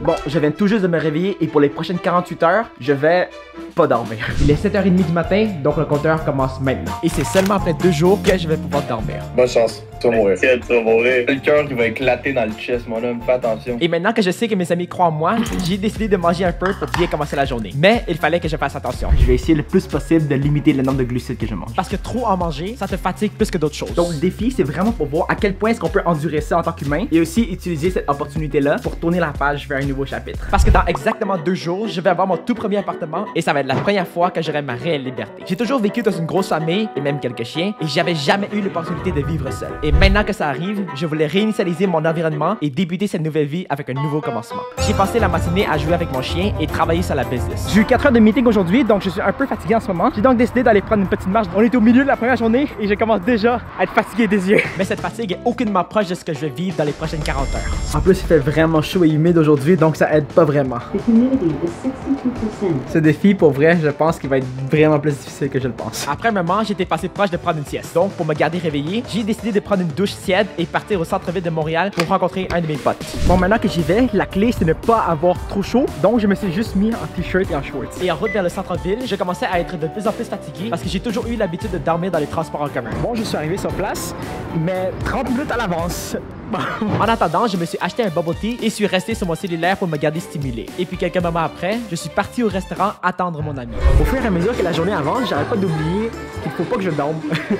Bon, je viens tout juste de me réveiller et pour les prochaines 48 heures, je vais pas dormir. Il est 7h30 du matin, donc le compteur commence maintenant. Et c'est seulement après 2 jours que je vais pouvoir dormir. Bonne chance, tu vas mourir. Tu vas mourir. Le cœur qui va éclater dans le chest, mon homme, fais attention. Et maintenant que je sais que mes amis croient en moi, j'ai décidé de manger un peu pour bien commencer la journée. Mais il fallait que je fasse attention. Je vais essayer le plus possible de limiter le nombre de glucides que je mange. Parce que trop en manger, ça te fatigue plus que d'autres choses. Donc le défi, c'est vraiment pour voir à quel point est-ce qu'on peut endurer ça en tant qu'humain et aussi utiliser cette opportunité-là pour tourner la page vers un nouveau chapitre. Parce que dans exactement 2 jours, je vais avoir mon tout premier appartement et ça va être la première fois que j'aurai ma réelle liberté. J'ai toujours vécu dans une grosse famille et même quelques chiens et j'avais jamais eu l'opportunité de vivre seul. Et maintenant que ça arrive, je voulais réinitialiser mon environnement et débuter cette nouvelle vie avec un nouveau commencement. J'ai passé la matinée à jouer avec mon chien et travailler sur la business. J'ai eu 4 heures de meeting aujourd'hui, donc je suis un peu fatigué en ce moment. J'ai donc décidé d'aller prendre une petite marche. On est au milieu de la première journée et je commence déjà à être fatigué des yeux. Mais cette fatigue est aucunement proche de ce que je vais vivre dans les prochaines 40 heures. En plus, il fait vraiment chaud et humide aujourd'hui, donc ça aide pas vraiment. Ce défi, pour vrai, je pense qu'il va être vraiment plus difficile que je le pense. Après un moment, j'étais passé proche de prendre une sieste. Donc, pour me garder réveillé, j'ai décidé de prendre une douche tiède et partir au centre-ville de Montréal pour rencontrer un de mes potes. Bon, maintenant que j'y vais, la clé, c'est ne pas avoir trop chaud. Donc, je me suis juste mis en t-shirt et en shorts. Et en route vers le centre-ville, je commençais à être de plus en plus fatigué parce que j'ai toujours eu l'habitude de dormir dans les transports en commun. Bon, je suis arrivé sur place, mais 30 minutes à l'avance. En attendant, je me suis acheté un bubble tea et suis resté sur mon cellulaire pour me garder stimulé. Et puis quelques moments après, je suis parti au restaurant attendre mon ami. Au fur et à mesure que la journée avance, j'arrête pas d'oublier qu'il faut pas que je dorme.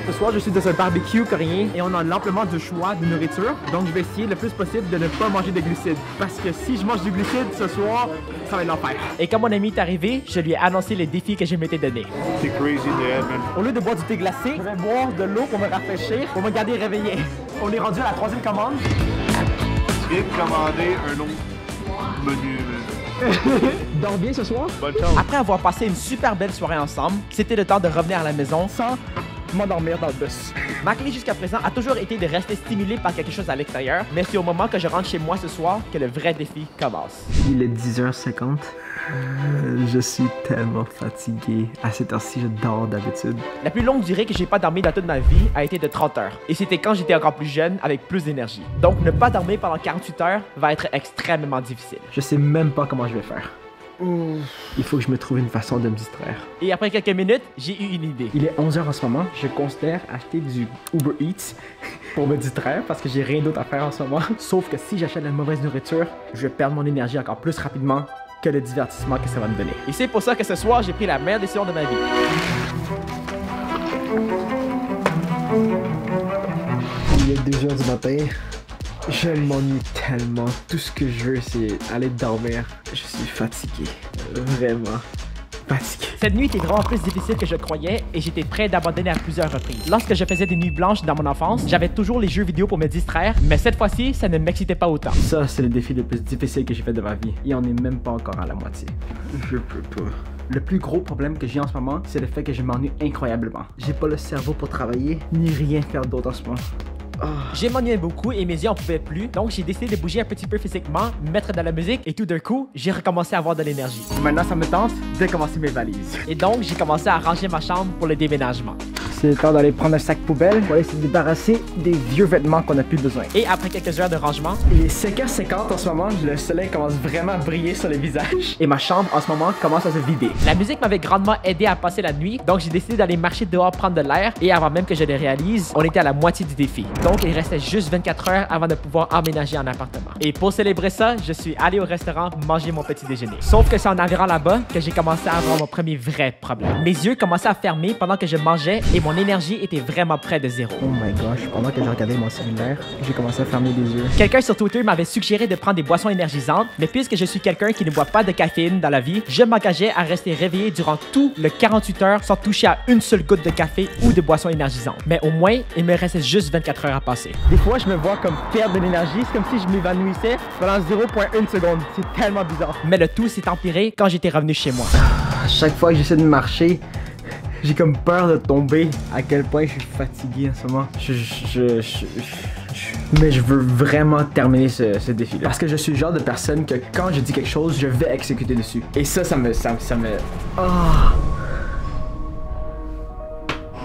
Ce soir, je suis dans un barbecue coréen et on a l'amplement de choix de nourriture. Donc je vais essayer le plus possible de ne pas manger de glucides. Parce que si je mange du glucide ce soir, ça va être l'enfer. Et quand mon ami est arrivé, je lui ai annoncé les défis que je m'étais donné. C'est crazy, Dad, man. Au lieu de boire du thé glacé, je vais boire de l'eau pour me rafraîchir, pour me garder réveillé. On est rendu à la 3e commande. Tu viens de commander un autre menu, man. Dors bien ce soir? Bonne chance. Après avoir passé une super belle soirée ensemble, c'était le temps de revenir à la maison sans m'endormir dans le bus. Ma clé jusqu'à présent a toujours été de rester stimulé par quelque chose à l'extérieur, mais c'est au moment que je rentre chez moi ce soir que le vrai défi commence. Il est 10h50. Je suis tellement fatigué. À cette heure-ci, je dors d'habitude. La plus longue durée que j'ai pas dormi dans toute ma vie a été de 30 heures. Et c'était quand j'étais encore plus jeune, avec plus d'énergie. Donc ne pas dormir pendant 48 heures va être extrêmement difficile. Je sais même pas comment je vais faire. Il faut que je me trouve une façon de me distraire. Et après quelques minutes, j'ai eu une idée. Il est 11h en ce moment. Je considère acheter du Uber Eats pour me distraire parce que j'ai rien d'autre à faire en ce moment. Sauf que si j'achète de la mauvaise nourriture, je vais perdre mon énergie encore plus rapidement que le divertissement que ça va me donner. Et c'est pour ça que ce soir, j'ai pris la meilleure décision de ma vie. Il est 2h du matin. Je m'ennuie tellement. Tout ce que je veux, c'est aller dormir. Je suis fatigué. Vraiment fatigué. Cette nuit était vraiment plus difficile que je croyais et j'étais prêt d'abandonner à plusieurs reprises. Lorsque je faisais des nuits blanches dans mon enfance, j'avais toujours les jeux vidéo pour me distraire, mais cette fois-ci, ça ne m'excitait pas autant. Ça, c'est le défi le plus difficile que j'ai fait de ma vie. Et on n'est même pas encore à la moitié. Je peux pas. Le plus gros problème que j'ai en ce moment, c'est le fait que je m'ennuie incroyablement. J'ai pas le cerveau pour travailler, ni rien faire d'autre en ce moment. J'ai m'ennuyé beaucoup et mes yeux en pouvaient plus, donc j'ai décidé de bouger un petit peu physiquement, mettre de la musique et tout d'un coup, j'ai recommencé à avoir de l'énergie. Maintenant, ça me tente de commencer mes valises. Et donc, j'ai commencé à ranger ma chambre pour le déménagement. C'est le temps d'aller prendre un sac poubelle pour aller se débarrasser des vieux vêtements qu'on n'a plus besoin. Et après quelques heures de rangement, il est 5h50 en ce moment, le soleil commence vraiment à briller sur le visage. Et ma chambre en ce moment commence à se vider. La musique m'avait grandement aidé à passer la nuit, donc j'ai décidé d'aller marcher dehors prendre de l'air. Et avant même que je le réalise, on était à la moitié du défi. Donc il restait juste 24 heures avant de pouvoir emménager en appartement. Et pour célébrer ça, je suis allé au restaurant manger mon petit déjeuner. Sauf que c'est en arrivant là-bas que j'ai commencé à avoir mon premier vrai problème. Mes yeux commençaient à fermer pendant que je mangeais et mon énergie était vraiment près de zéro. Oh my gosh, pendant que je regardais mon cellulaire, j'ai commencé à fermer les yeux. Quelqu'un sur Twitter m'avait suggéré de prendre des boissons énergisantes, mais puisque je suis quelqu'un qui ne boit pas de caféine dans la vie, je m'engageais à rester réveillé durant tout le 48 heures sans toucher à une seule goutte de café ou de boisson énergisante. Mais au moins, il me restait juste 24 heures à passer. Des fois, je me vois comme perdre de l'énergie, c'est comme si je m'évanouissais pendant 0,1 seconde. C'est tellement bizarre. Mais le tout s'est empiré quand j'étais revenu chez moi. À chaque fois que j'essaie de marcher, j'ai comme peur de tomber. À quel point je suis fatigué en ce moment. Mais je veux vraiment terminer ce défi-là. Parce que je suis le genre de personne que quand je dis quelque chose, je vais exécuter dessus. Et ça me...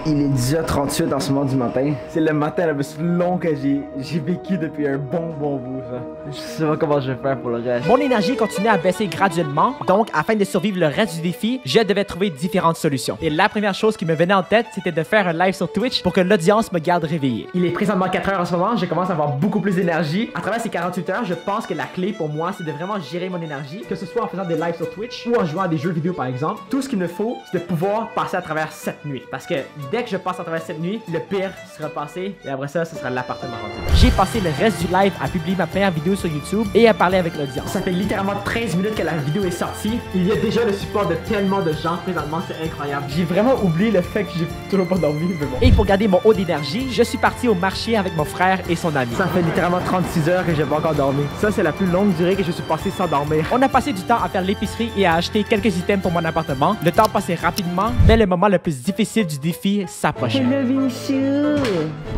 Il est déjà 38 en ce moment du matin. C'est le matin le plus long que j'ai vécu depuis un bon bout, ça. Je sais pas comment je vais faire pour le reste. Mon énergie continuait à baisser graduellement, donc afin de survivre le reste du défi, je devais trouver différentes solutions. Et la première chose qui me venait en tête, c'était de faire un live sur Twitch pour que l'audience me garde réveillé. Il est présentement 4 heures en ce moment, je commence à avoir beaucoup plus d'énergie. À travers ces 48 heures, je pense que la clé pour moi, c'est de vraiment gérer mon énergie, que ce soit en faisant des lives sur Twitch ou en jouant à des jeux vidéo par exemple. Tout ce qu'il me faut, c'est de pouvoir passer à travers cette nuit. Parce que dès que je passe à travers cette nuit, le pire sera passé et après ça, ce sera l'appartement rendu. J'ai passé le reste du live à publier ma première vidéo sur YouTube et à parler avec l'audience. Ça fait littéralement 13 minutes que la vidéo est sortie. Il y a déjà le support de tellement de gens présentement, c'est incroyable. J'ai vraiment oublié le fait que j'ai toujours pas dormi. Mais bon. Et pour garder mon haut d'énergie, je suis parti au marché avec mon frère et son ami. Ça fait littéralement 36 heures que j'ai pas encore dormi. Ça, c'est la plus longue durée que je suis passé sans dormir. On a passé du temps à faire l'épicerie et à acheter quelques items pour mon appartement. Le temps passait rapidement, mais le moment le plus difficile du défi s'approchait.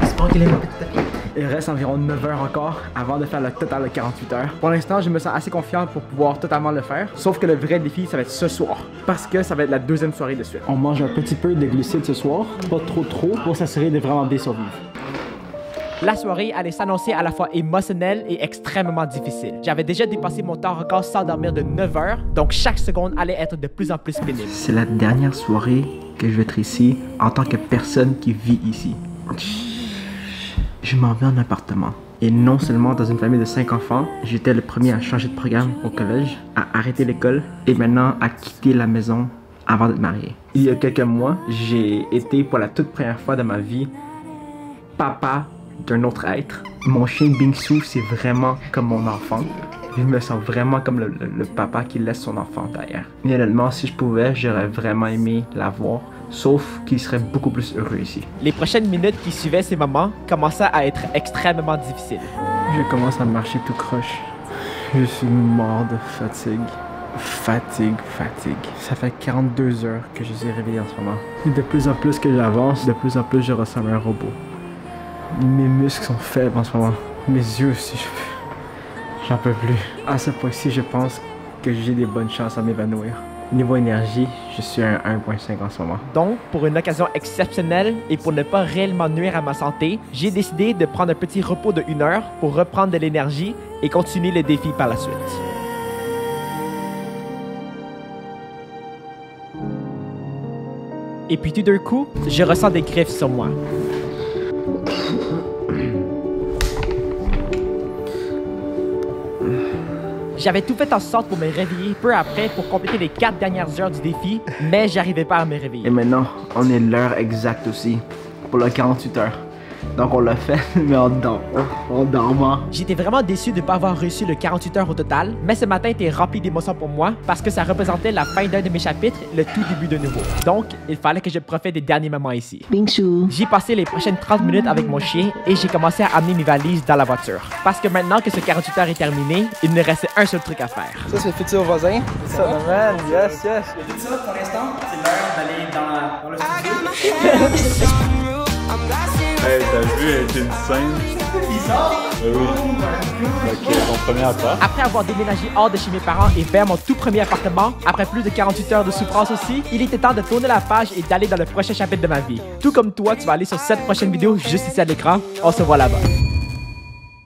J'espère qu'il est mon petit tapis. Il reste environ 9 heures encore avant de faire le total de 48 heures. Pour l'instant, je me sens assez confiant pour pouvoir totalement le faire. Sauf que le vrai défi, ça va être ce soir. Parce que ça va être la deuxième soirée de suite. On mange un petit peu de glucides ce soir. Pas trop, pour s'assurer de vraiment bien survivre. La soirée allait s'annoncer à la fois émotionnelle et extrêmement difficile. J'avais déjà dépassé mon temps record sans dormir de 9 heures, donc chaque seconde allait être de plus en plus pénible. C'est la dernière soirée que je vais être ici en tant que personne qui vit ici. Je m'en vais en appartement. Et non seulement dans une famille de 5 enfants, j'étais le premier à changer de programme au collège, à arrêter l'école et maintenant à quitter la maison avant d'être marié. Il y a quelques mois, j'ai été pour la toute première fois de ma vie papa d'un autre être. Mon chien Bingsu, c'est vraiment comme mon enfant. Je me sens vraiment comme le papa qui laisse son enfant derrière. Et honnêtement, si je pouvais, j'aurais vraiment aimé l'avoir. Sauf qu'il serait beaucoup plus heureux ici. Les prochaines minutes qui suivaient ces moments commençaient à être extrêmement difficiles. Je commence à marcher tout croche. Je suis mort de fatigue. Fatigue. Ça fait 42 heures que je suis réveillé en ce moment. Et de plus en plus que j'avance, de plus en plus je ressemble à un robot. Mes muscles sont faibles en ce moment. Mes yeux aussi, j'en peux plus. À ce point-ci, je pense que j'ai des bonnes chances à m'évanouir. Niveau énergie, je suis à 1.5 en ce moment. Donc, pour une occasion exceptionnelle et pour ne pas réellement nuire à ma santé, j'ai décidé de prendre un petit repos de 1 heure pour reprendre de l'énergie et continuer le défi par la suite. Et puis tout d'un coup, je ressens des griffes sur moi. J'avais tout fait en sorte pour me réveiller peu après pour compléter les 4 dernières heures du défi, mais j'arrivais pas à me réveiller. Et maintenant, on est l'heure exacte aussi, pour le 48 heures. Donc on l'a fait, mais en dormant. J'étais vraiment déçu de ne pas avoir réussi le 48 heures au total, mais ce matin était rempli d'émotions pour moi parce que ça représentait la fin d'un de mes chapitres, le tout début de nouveau. Donc, il fallait que je profite des derniers moments ici. Bingsu. J'ai passé les prochaines 30 minutes avec mon chien et j'ai commencé à amener mes valises dans la voiture. Parce que maintenant que ce 48 heures est terminé, il me restait un seul truc à faire. Ça, c'est le futur voisin. Ça, man. Yes. Ça, pour l'instant, c'est l'heure d'aller dans le studio. Hey, t'as vu, elle était une scène. Bizarre. Oui. Ok, ton premier appart. Après avoir déménagé hors de chez mes parents et vers mon tout premier appartement, après plus de 48 heures de souffrance aussi, il était temps de tourner la page et d'aller dans le prochain chapitre de ma vie. Tout comme toi, tu vas aller sur cette prochaine vidéo juste ici à l'écran. On se voit là-bas.